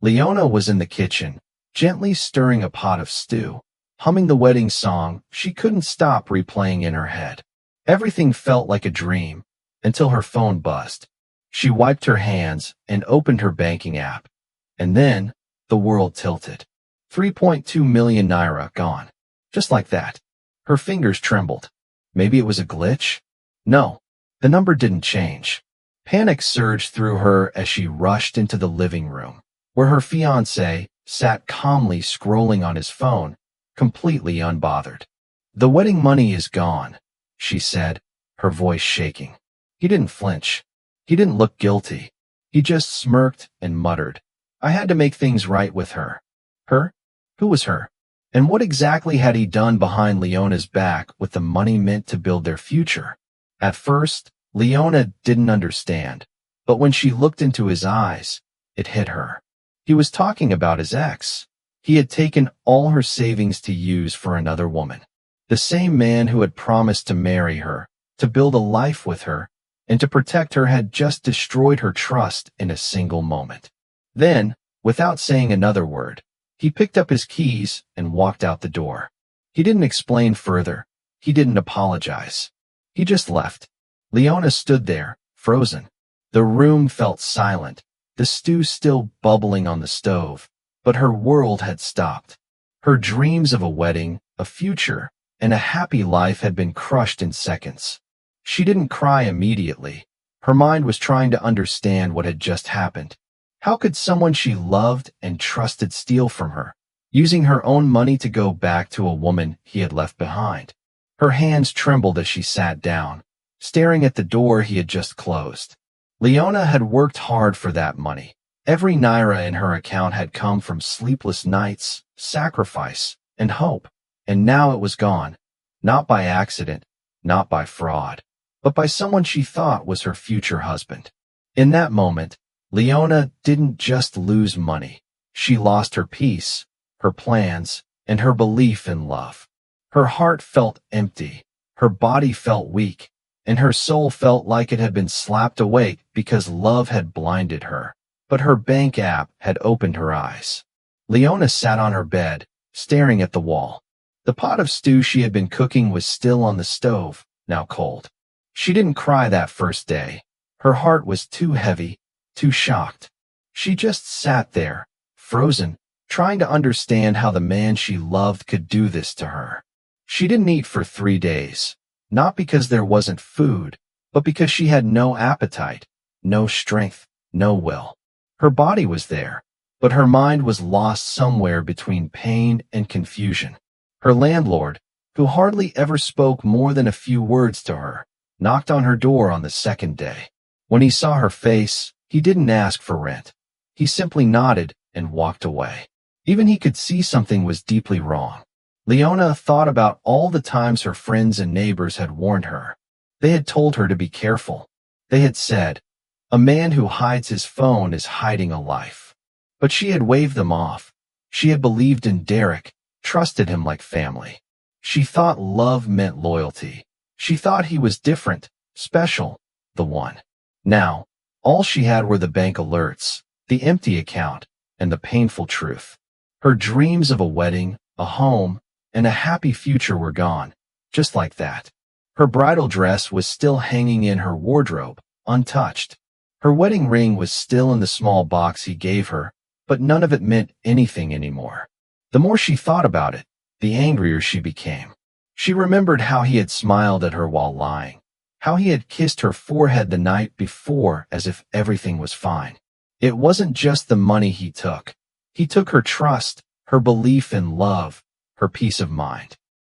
Leona was in the kitchen, gently stirring a pot of stew, humming the wedding song she couldn't stop replaying in her head. Everything felt like a dream, until her phone buzzed. She wiped her hands and opened her banking app. And then, the world tilted. 3.2 million naira gone. Just like that. Her fingers trembled. Maybe it was a glitch? No, the number didn't change. Panic surged through her as she rushed into the living room, where her fiancé sat calmly scrolling on his phone, completely unbothered. "The wedding money is gone," she said, her voice shaking. He didn't flinch. He didn't look guilty. He just smirked and muttered, "I had to make things right with her." Her? Who was her? And what exactly had he done behind Leona's back with the money meant to build their future? At first, Leona didn't understand, but when she looked into his eyes, it hit her. He was talking about his ex. He had taken all her savings to use for another woman. The same man who had promised to marry her, to build a life with her, and to protect her had just destroyed her trust in a single moment. Then, without saying another word, he picked up his keys and walked out the door. He didn't explain further. He didn't apologize. He just left. Leona stood there, frozen. The room felt silent, the stew still bubbling on the stove, but her world had stopped. Her dreams of a wedding, a future, and a happy life had been crushed in seconds. She didn't cry immediately. Her mind was trying to understand what had just happened. How could someone she loved and trusted steal from her, using her own money to go back to a woman he had left behind? Her hands trembled as she sat down, staring at the door he had just closed. Leona had worked hard for that money. Every naira in her account had come from sleepless nights, sacrifice, and hope. And now it was gone. Not by accident, not by fraud, but by someone she thought was her future husband. In that moment, Leona didn't just lose money. She lost her peace, her plans, and her belief in love. Her heart felt empty, her body felt weak, and her soul felt like it had been slapped awake because love had blinded her. But her bank app had opened her eyes. Leona sat on her bed, staring at the wall. The pot of stew she had been cooking was still on the stove, now cold. She didn't cry that first day. Her heart was too heavy, too shocked. She just sat there, frozen, trying to understand how the man she loved could do this to her. She didn't eat for 3 days, not because there wasn't food, but because she had no appetite, no strength, no will. Her body was there, but her mind was lost somewhere between pain and confusion. Her landlord, who hardly ever spoke more than a few words to her, knocked on her door on the second day. When he saw her face, he didn't ask for rent. He simply nodded and walked away. Even he could see something was deeply wrong. Leona thought about all the times her friends and neighbors had warned her. They had told her to be careful. They had said, "A man who hides his phone is hiding a life." But she had waved them off. She had believed in Derek, trusted him like family. She thought love meant loyalty. She thought he was different, special, the one. Now, all she had were the bank alerts, the empty account, and the painful truth. Her dreams of a wedding, a home, and a happy future were gone, just like that. Her bridal dress was still hanging in her wardrobe, untouched. Her wedding ring was still in the small box he gave her, but none of it meant anything anymore. The more she thought about it, the angrier she became. She remembered how he had smiled at her while lying, how he had kissed her forehead the night before as if everything was fine. It wasn't just the money he took. He took her trust, her belief in love, her peace of mind.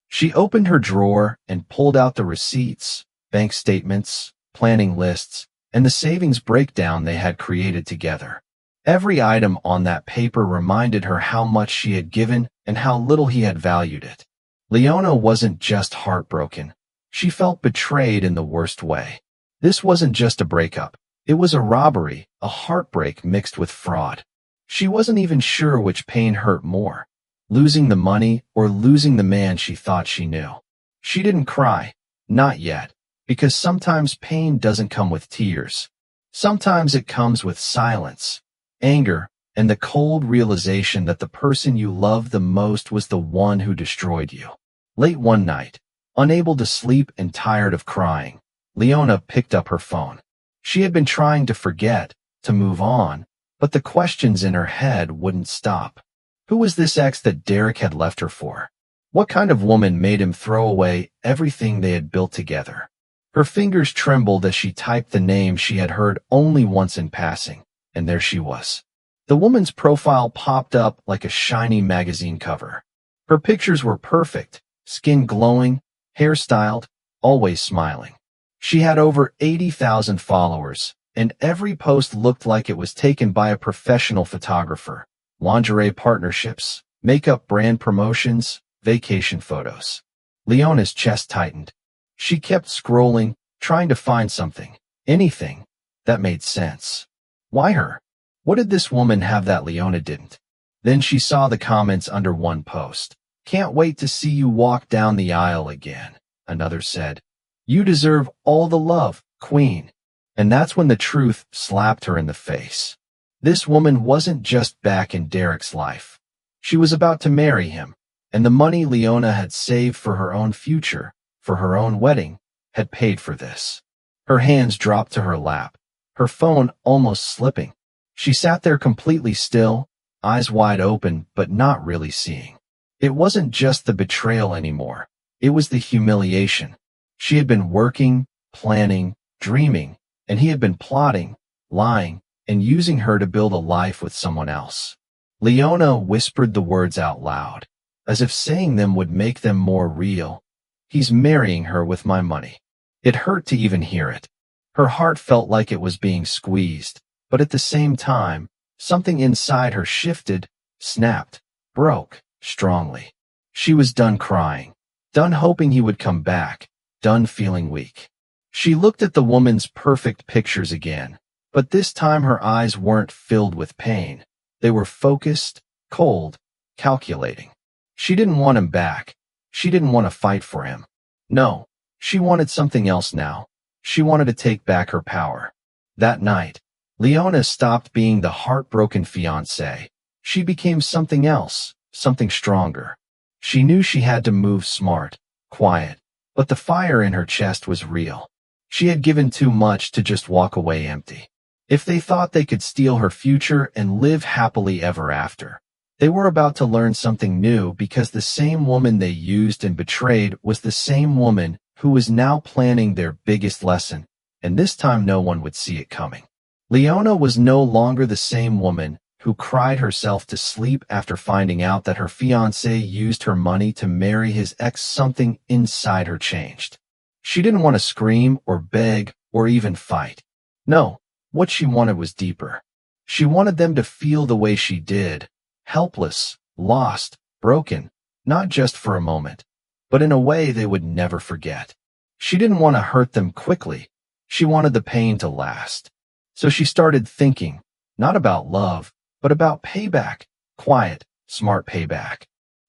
She opened her drawer and pulled out the receipts, bank statements, planning lists, and the savings breakdown they had created together. Every item on that paper reminded her how much she had given and how little he had valued it. Leona wasn't just heartbroken. She felt betrayed in the worst way. This wasn't just a breakup. It was a robbery, a heartbreak mixed with fraud. She wasn't even sure which pain hurt more, losing the money or losing the man she thought she knew. She didn't cry, not yet, because sometimes pain doesn't come with tears. Sometimes it comes with silence, anger, and the cold realization that the person you loved the most was the one who destroyed you. Late one night, unable to sleep and tired of crying, Leona picked up her phone. She had been trying to forget, to move on, but the questions in her head wouldn't stop. Who was this ex that Derek had left her for? What kind of woman made him throw away everything they had built together? Her fingers trembled as she typed the name she had heard only once in passing, and there she was. The woman's profile popped up like a shiny magazine cover. Her pictures were perfect, skin glowing, hair styled, always smiling. She had over 80,000 followers, and every post looked like it was taken by a professional photographer. Lingerie partnerships, makeup brand promotions, vacation photos. Leona's chest tightened. She kept scrolling, trying to find something, anything, that made sense. Why her? What did this woman have that Leona didn't? Then she saw the comments under one post. "Can't wait to see you walk down the aisle again," another said. "You deserve all the love, queen." And that's when the truth slapped her in the face. This woman wasn't just back in Derek's life. She was about to marry him, and the money Leona had saved for her own future, for her own wedding, had paid for this. Her hands dropped to her lap, her phone almost slipping. She sat there completely still, eyes wide open but not really seeing. It wasn't just the betrayal anymore. It was the humiliation. She had been working, planning, dreaming, and he had been plotting, lying, and using her to build a life with someone else. Leona whispered the words out loud, as if saying them would make them more real. "He's marrying her with my money." It hurt to even hear it. Her heart felt like it was being squeezed, but at the same time, something inside her shifted, snapped, broke, strongly. She was done crying, done hoping he would come back, done feeling weak. She looked at the woman's perfect pictures again, but this time her eyes weren't filled with pain. They were focused, cold, calculating. She didn't want him back. She didn't want to fight for him. No, she wanted something else now. She wanted to take back her power. That night, Leona stopped being the heartbroken fiancé. She became something else, something stronger. She knew she had to move smart, quiet, but the fire in her chest was real. She had given too much to just walk away empty. If they thought they could steal her future and live happily ever after, they were about to learn something new, because the same woman they used and betrayed was the same woman who was now planning their biggest lesson, and this time no one would see it coming. Leona was no longer the same woman who cried herself to sleep after finding out that her fiancé used her money to marry his ex. Something inside her changed. She didn't want to scream or beg or even fight. No, what she wanted was deeper. She wanted them to feel the way she did, helpless, lost, broken, not just for a moment, but in a way they would never forget. She didn't want to hurt them quickly. She wanted the pain to last. So she started thinking, not about love, but about payback, quiet, smart payback.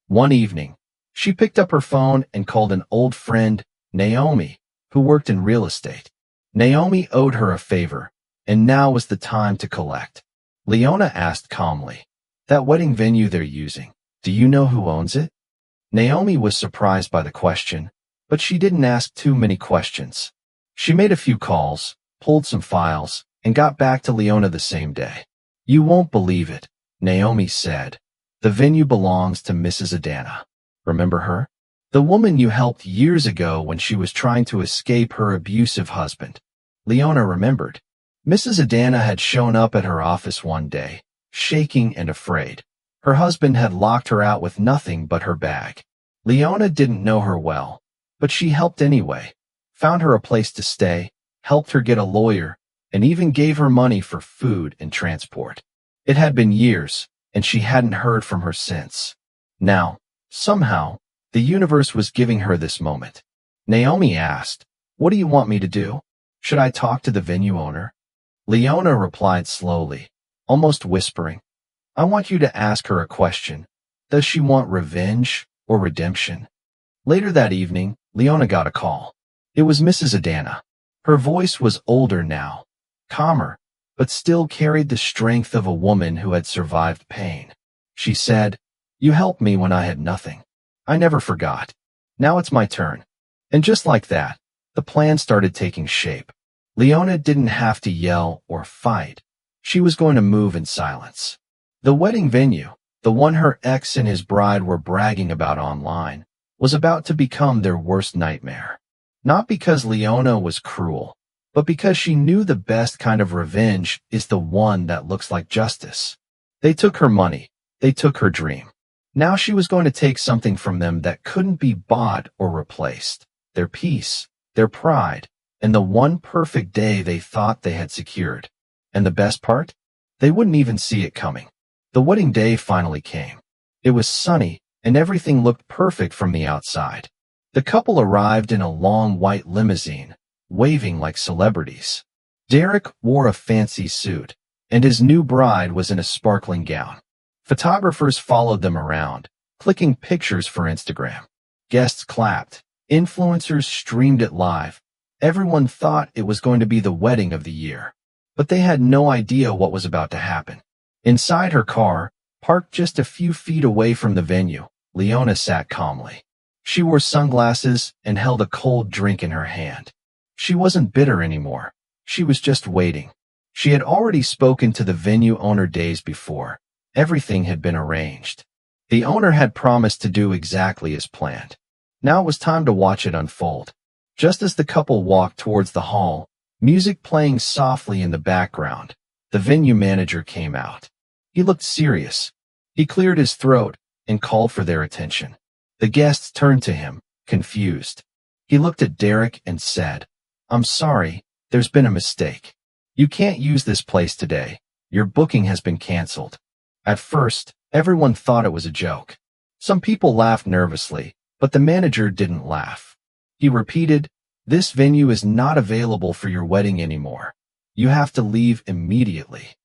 One evening, she picked up her phone and called an old friend, Naomi, who worked in real estate. Naomi owed her a favor, and now was the time to collect. Leona asked calmly, "That wedding venue they're using, do you know who owns it?" Naomi was surprised by the question, but she didn't ask too many questions. She made a few calls, pulled some files, and got back to Leona the same day. "You won't believe it," Naomi said. "The venue belongs to Mrs. Adana. Remember her? The woman you helped years ago when she was trying to escape her abusive husband." Leona remembered. Mrs. Adana had shown up at her office one day, shaking and afraid. Her husband had locked her out with nothing but her bag. Leona didn't know her well, but she helped anyway, found her a place to stay, helped her get a lawyer, and even gave her money for food and transport. It had been years, and she hadn't heard from her since. Now, somehow, the universe was giving her this moment. Naomi asked, "What do you want me to do? Should I talk to the venue owner?" Leona replied slowly, almost whispering, "I want you to ask her a question. Does she want revenge or redemption?" Later that evening, Leona got a call. It was Mrs. Adana. Her voice was older now, calmer, but still carried the strength of a woman who had survived pain. She said, "You helped me when I had nothing. I never forgot. Now it's my turn." And just like that, the plan started taking shape. Leona didn't have to yell or fight. She was going to move in silence. The wedding venue, the one her ex and his bride were bragging about online, was about to become their worst nightmare. Not because Leona was cruel, but because she knew the best kind of revenge is the one that looks like justice. They took her money. They took her dream. Now she was going to take something from them that couldn't be bought or replaced. Their peace, their pride, and the one perfect day they thought they had secured. And the best part? They wouldn't even see it coming. The wedding day finally came. It was sunny, and everything looked perfect from the outside. The couple arrived in a long white limousine, waving like celebrities. Derek wore a fancy suit, and his new bride was in a sparkling gown. Photographers followed them around, clicking pictures for Instagram. Guests clapped. Influencers streamed it live. Everyone thought it was going to be the wedding of the year. But they had no idea what was about to happen. Inside her car, parked just a few feet away from the venue, Leona sat calmly. She wore sunglasses and held a cold drink in her hand. She wasn't bitter anymore. She was just waiting. She had already spoken to the venue owner days before. Everything had been arranged. The owner had promised to do exactly as planned. Now it was time to watch it unfold. Just as the couple walked towards the hall, music playing softly in the background, the venue manager came out. He looked serious. He cleared his throat and called for their attention. The guests turned to him, confused. He looked at Derek and said, "I'm sorry, there's been a mistake. You can't use this place today. Your booking has been canceled." At first, everyone thought it was a joke. Some people laughed nervously, but the manager didn't laugh. He repeated, "This venue is not available for your wedding anymore. You have to leave immediately."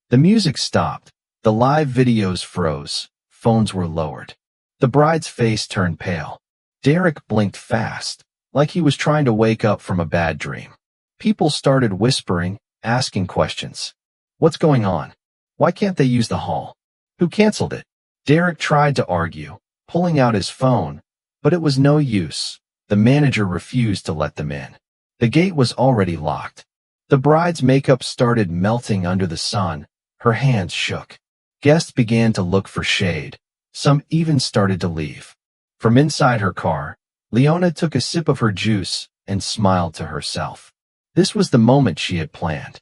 The music stopped. The live videos froze. Phones were lowered. The bride's face turned pale. Derek blinked fast, like he was trying to wake up from a bad dream. People started whispering, asking questions. "What's going on? Why can't they use the hall? Who canceled it?" Derek tried to argue, pulling out his phone, but it was no use. The manager refused to let them in. The gate was already locked. The bride's makeup started melting under the sun. Her hands shook. Guests began to look for shade. Some even started to leave. From inside her car, Leona took a sip of her juice and smiled to herself. This was the moment she had planned.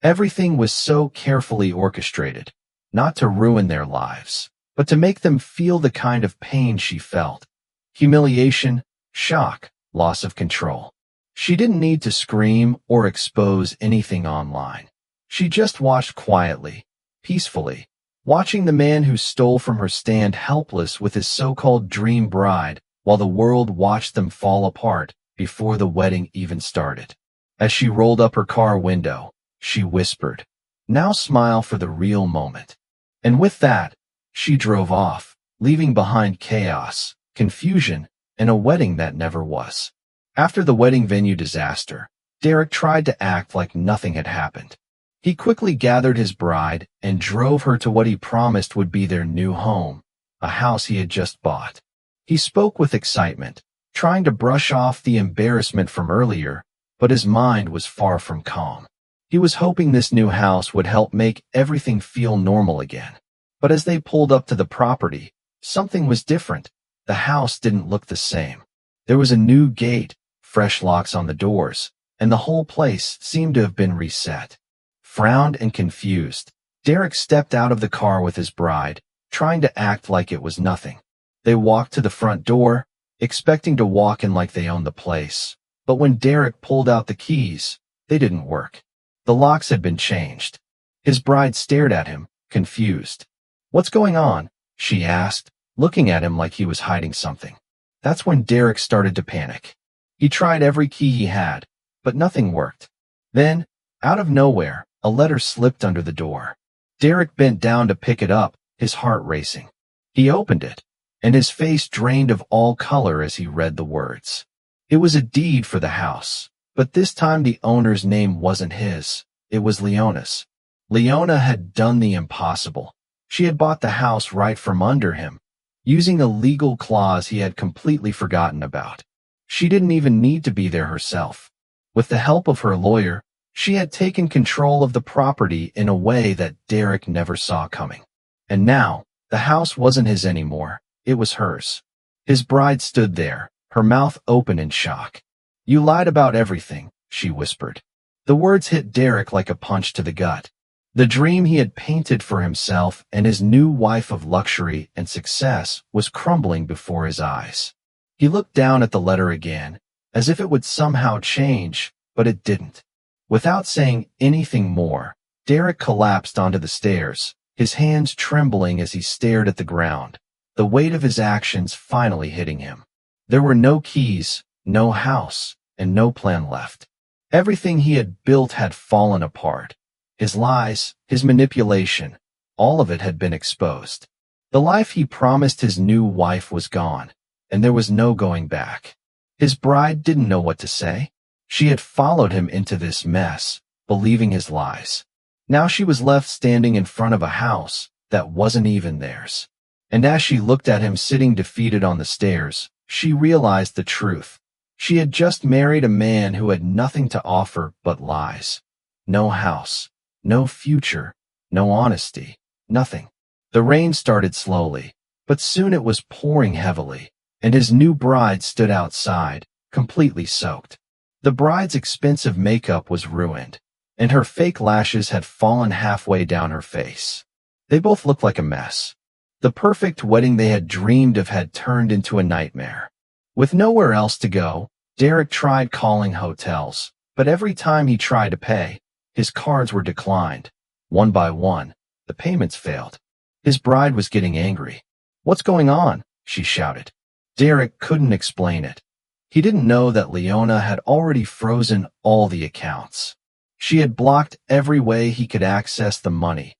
Everything was so carefully orchestrated, not to ruin their lives, but to make them feel the kind of pain she felt. Humiliation, shock, loss of control. She didn't need to scream or expose anything online. She just watched quietly, peacefully, watching the man who stole from her stand helpless with his so-called dream bride while the world watched them fall apart before the wedding even started. As she rolled up her car window, she whispered, "Now smile for the real moment." And with that, she drove off, leaving behind chaos, confusion, and a wedding that never was. After the wedding venue disaster, Derek tried to act like nothing had happened. He quickly gathered his bride and drove her to what he promised would be their new home, a house he had just bought. He spoke with excitement, trying to brush off the embarrassment from earlier, but his mind was far from calm. He was hoping this new house would help make everything feel normal again. But as they pulled up to the property, something was different. The house didn't look the same. There was a new gate, fresh locks on the doors, and the whole place seemed to have been reset. Frowned and confused, Derek stepped out of the car with his bride, trying to act like it was nothing. They walked to the front door, expecting to walk in like they owned the place. But when Derek pulled out the keys, they didn't work. The locks had been changed. His bride stared at him, confused. "What's going on?" she asked, looking at him like he was hiding something. That's when Derek started to panic. He tried every key he had, but nothing worked. Then, out of nowhere, a letter slipped under the door. Derek bent down to pick it up, his heart racing. He opened it, and his face drained of all color as he read the words. It was a deed for the house, but this time the owner's name wasn't his, it was Leona's. Leona had done the impossible. She had bought the house right from under him, using a legal clause he had completely forgotten about. She didn't even need to be there herself. With the help of her lawyer, she had taken control of the property in a way that Derek never saw coming. And now, the house wasn't his anymore, it was hers. His bride stood there, her mouth open in shock. "You lied about everything," she whispered. The words hit Derek like a punch to the gut. The dream he had painted for himself and his new wife of luxury and success was crumbling before his eyes. He looked down at the letter again, as if it would somehow change, but it didn't. Without saying anything more, Derek collapsed onto the stairs, his hands trembling as he stared at the ground, the weight of his actions finally hitting him. There were no keys, no house, and no plan left. Everything he had built had fallen apart. His lies, his manipulation, all of it had been exposed. The life he promised his new wife was gone, and there was no going back. His bride didn't know what to say. She had followed him into this mess, believing his lies. Now she was left standing in front of a house that wasn't even theirs. And as she looked at him sitting defeated on the stairs, she realized the truth. She had just married a man who had nothing to offer but lies. No house, no future, no honesty, nothing. The rain started slowly, but soon it was pouring heavily, and his new bride stood outside, completely soaked. The bride's expensive makeup was ruined, and her fake lashes had fallen halfway down her face. They both looked like a mess. The perfect wedding they had dreamed of had turned into a nightmare. With nowhere else to go, Derek tried calling hotels, but every time he tried to pay, his cards were declined. One by one, the payments failed. His bride was getting angry. "What's going on?" she shouted. Derek couldn't explain it. He didn't know that Leona had already frozen all the accounts. She had blocked every way he could access the money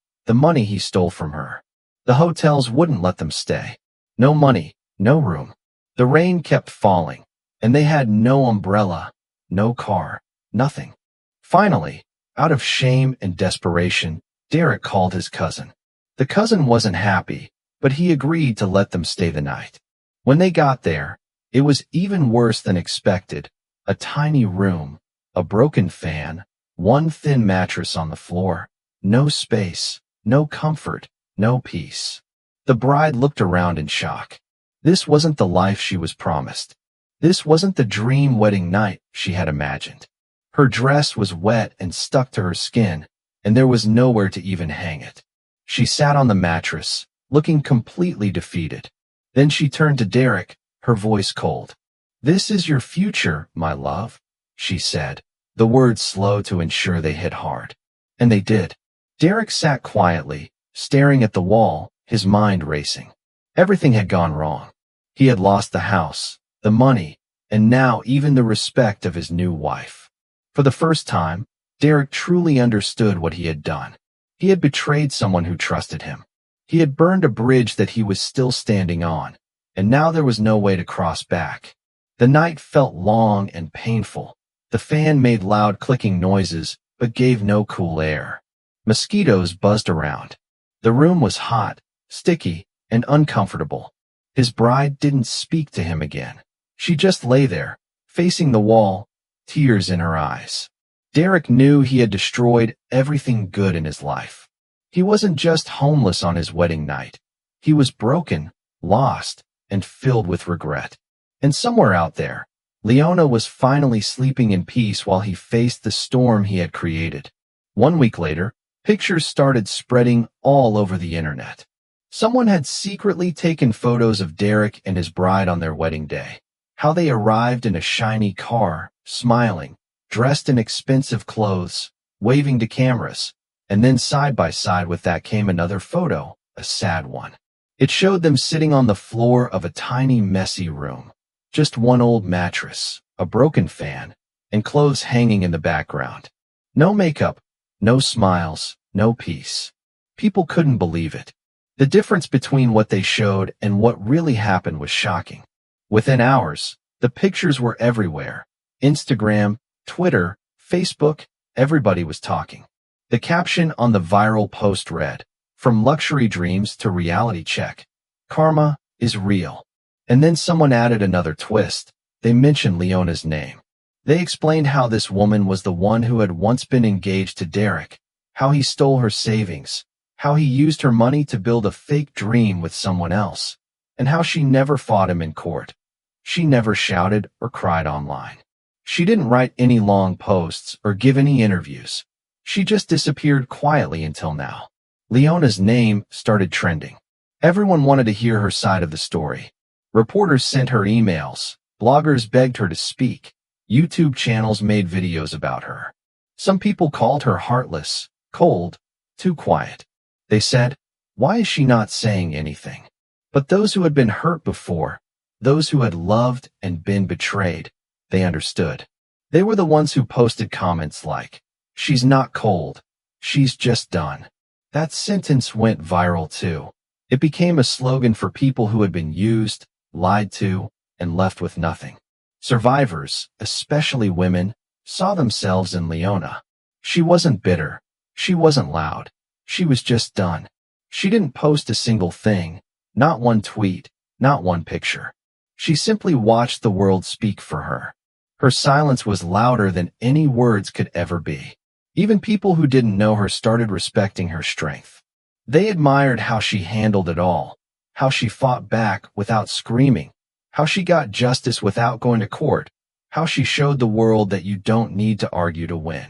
he stole from her. The hotels wouldn't let them stay. No money, no room. The rain kept falling, and they had no umbrella, no car, nothing. Finally, out of shame and desperation, Derek called his cousin. The cousin wasn't happy, but he agreed to let them stay the night. When they got there, it was even worse than expected. A tiny room, a broken fan, one thin mattress on the floor, no space, no comfort, no peace. The bride looked around in shock. This wasn't the life she was promised. This wasn't the dream wedding night she had imagined. Her dress was wet and stuck to her skin, and there was nowhere to even hang it. She sat on the mattress, looking completely defeated. Then she turned to Derek, her voice cold. "This is your future, my love," she said, the words slow to ensure they hit hard. And they did. Derek sat quietly, staring at the wall, his mind racing. Everything had gone wrong. He had lost the house, the money, and now even the respect of his new wife. For the first time, Derek truly understood what he had done. He had betrayed someone who trusted him. He had burned a bridge that he was still standing on, and now there was no way to cross back. The night felt long and painful. The fan made loud clicking noises, but gave no cool air. Mosquitoes buzzed around. The room was hot, sticky, and uncomfortable. His bride didn't speak to him again. She just lay there, facing the wall, tears in her eyes. Derek knew he had destroyed everything good in his life. He wasn't just homeless on his wedding night. He was broken, lost, and filled with regret. And somewhere out there, Leona was finally sleeping in peace while he faced the storm he had created. 1 week later, pictures started spreading all over the internet. Someone had secretly taken photos of Derek and his bride on their wedding day. How they arrived in a shiny car, smiling, dressed in expensive clothes, waving to cameras. And then side by side with that came another photo, a sad one. It showed them sitting on the floor of a tiny, messy room. Just one old mattress, a broken fan, and clothes hanging in the background. No makeup, no smiles, no peace. People couldn't believe it. The difference between what they showed and what really happened was shocking. Within hours, the pictures were everywhere. Instagram, Twitter, Facebook, everybody was talking. The caption on the viral post read, "From luxury dreams to reality check. Karma is real." And then someone added another twist. They mentioned Leona's name. They explained how this woman was the one who had once been engaged to Derek, how he stole her savings, how he used her money to build a fake dream with someone else, and how she never fought him in court. She never shouted or cried online. She didn't write any long posts or give any interviews. She just disappeared quietly until now. Leona's name started trending. Everyone wanted to hear her side of the story. Reporters sent her emails. Bloggers begged her to speak. YouTube channels made videos about her. Some people called her heartless, cold, too quiet. They said, "Why is she not saying anything?" But those who had been hurt before, those who had loved and been betrayed, they understood. They were the ones who posted comments like, "She's not cold. She's just done." That sentence went viral too. It became a slogan for people who had been used, lied to, and left with nothing. Survivors, especially women, saw themselves in Leona. She wasn't bitter. She wasn't loud. She was just done. She didn't post a single thing, not one tweet, not one picture. She simply watched the world speak for her. Her silence was louder than any words could ever be. Even people who didn't know her started respecting her strength. They admired how she handled it all, how she fought back without screaming, how she got justice without going to court, how she showed the world that you don't need to argue to win.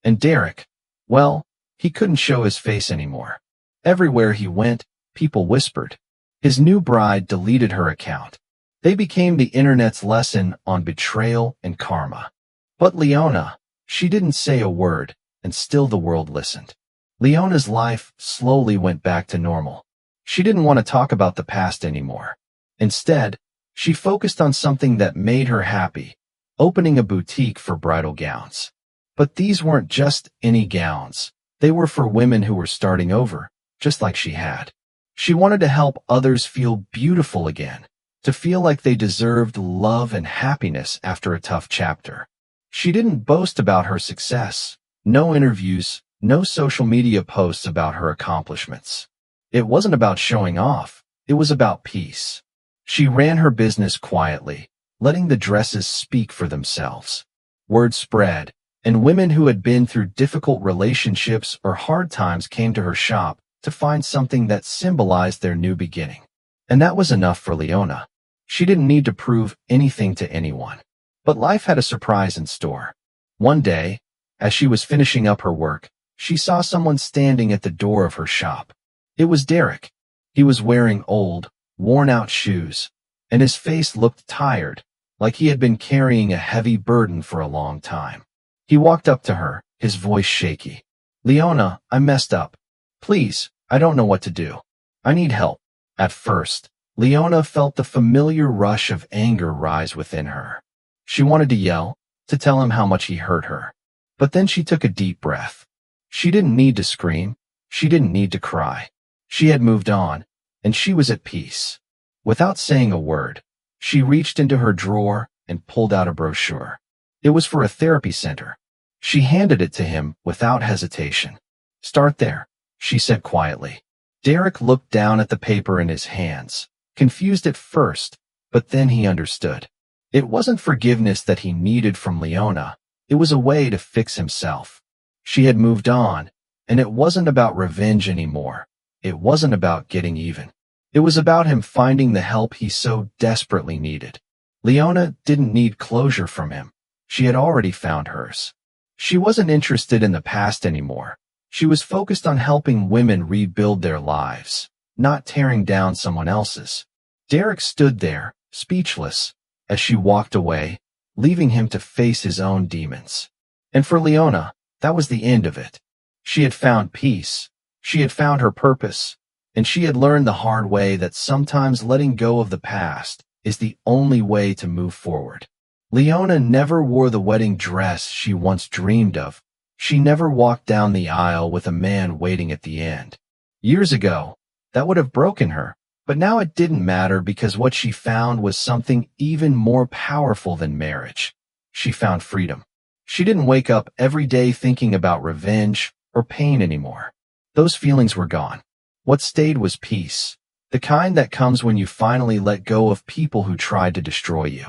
And Derek, well, he couldn't show his face anymore. Everywhere he went, people whispered. His new bride deleted her account. They became the internet's lesson on betrayal and karma. But Leona, she didn't say a word, and still the world listened. Leona's life slowly went back to normal. She didn't want to talk about the past anymore. Instead, she focused on something that made her happy, opening a boutique for bridal gowns. But these weren't just any gowns. They were for women who were starting over, just like she had. She wanted to help others feel beautiful again, to feel like they deserved love and happiness after a tough chapter. She didn't boast about her success. No interviews, no social media posts about her accomplishments. It wasn't about showing off. It was about peace. She ran her business quietly, letting the dresses speak for themselves. Word spread, and women who had been through difficult relationships or hard times came to her shop to find something that symbolized their new beginning. And that was enough for Leona. She didn't need to prove anything to anyone. But life had a surprise in store. One day, as she was finishing up her work, she saw someone standing at the door of her shop. It was Derek. He was wearing old, worn-out shoes, and his face looked tired, like he had been carrying a heavy burden for a long time. He walked up to her, his voice shaky. "Leona, I messed up. Please, I don't know what to do. I need help." At first, Leona felt the familiar rush of anger rise within her. She wanted to yell, to tell him how much he hurt her. But then she took a deep breath. She didn't need to scream. She didn't need to cry. She had moved on, and she was at peace. Without saying a word, she reached into her drawer and pulled out a brochure. It was for a therapy center. She handed it to him without hesitation. "Start there," she said quietly. Derek looked down at the paper in his hands, confused at first, but then he understood. It wasn't forgiveness that he needed from Leona. It was a way to fix himself. She had moved on, and it wasn't about revenge anymore. It wasn't about getting even. It was about him finding the help he so desperately needed. Leona didn't need closure from him. She had already found hers. She wasn't interested in the past anymore. She was focused on helping women rebuild their lives, not tearing down someone else's. Derek stood there, speechless, as she walked away, leaving him to face his own demons. And for Leona, that was the end of it. She had found peace. She had found her purpose. And she had learned the hard way that sometimes letting go of the past is the only way to move forward. Leona never wore the wedding dress she once dreamed of. She never walked down the aisle with a man waiting at the end. Years ago, that would have broken her, but now it didn't matter because what she found was something even more powerful than marriage. She found freedom. She didn't wake up every day thinking about revenge or pain anymore. Those feelings were gone. What stayed was peace, the kind that comes when you finally let go of people who tried to destroy you.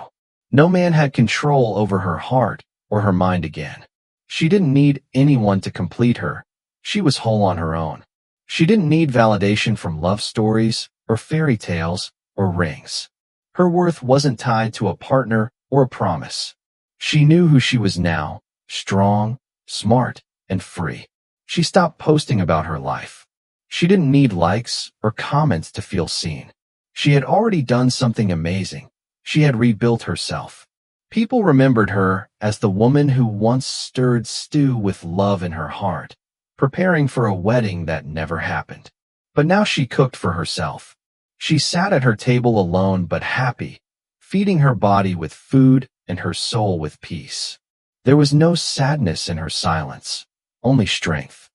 No man had control over her heart or her mind again. She didn't need anyone to complete her. She was whole on her own. She didn't need validation from love stories or fairy tales or rings. Her worth wasn't tied to a partner or a promise. She knew who she was now, strong, smart, and free. She stopped posting about her life. She didn't need likes or comments to feel seen. She had already done something amazing. She had rebuilt herself. People remembered her as the woman who once stirred stew with love in her heart, preparing for a wedding that never happened. But now she cooked for herself. She sat at her table alone but happy, feeding her body with food and her soul with peace. There was no sadness in her silence, only strength.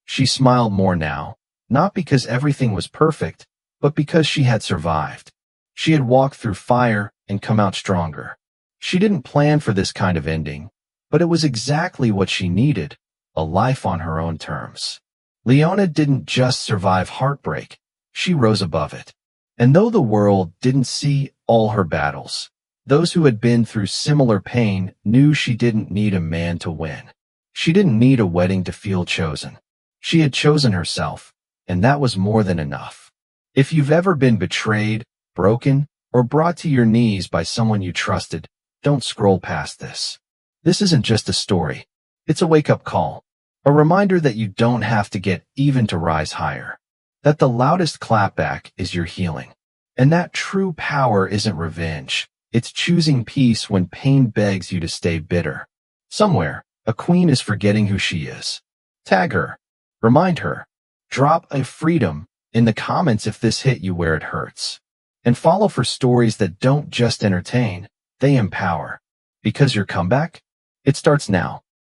She smiled more now, not because everything was perfect, but because she had survived. She had walked through fire and come out stronger. She didn't plan for this kind of ending, but it was exactly what she needed, a life on her own terms. Leona didn't just survive heartbreak, she rose above it. And though the world didn't see all her battles, those who had been through similar pain knew she didn't need a man to win. She didn't need a wedding to feel chosen. She had chosen herself, and that was more than enough. If you've ever been betrayed, broken, or brought to your knees by someone you trusted, don't scroll past this. This isn't just a story. It's a wake-up call, a reminder that you don't have to get even to rise higher, that the loudest clapback is your healing, and that true power isn't revenge. It's choosing peace when pain begs you to stay bitter. Somewhere, a queen is forgetting who she is. Tag her. Remind her. Drop a freedom in the comments if this hit you where it hurts. And follow for stories that don't just entertain, they empower. Because your comeback? It starts now.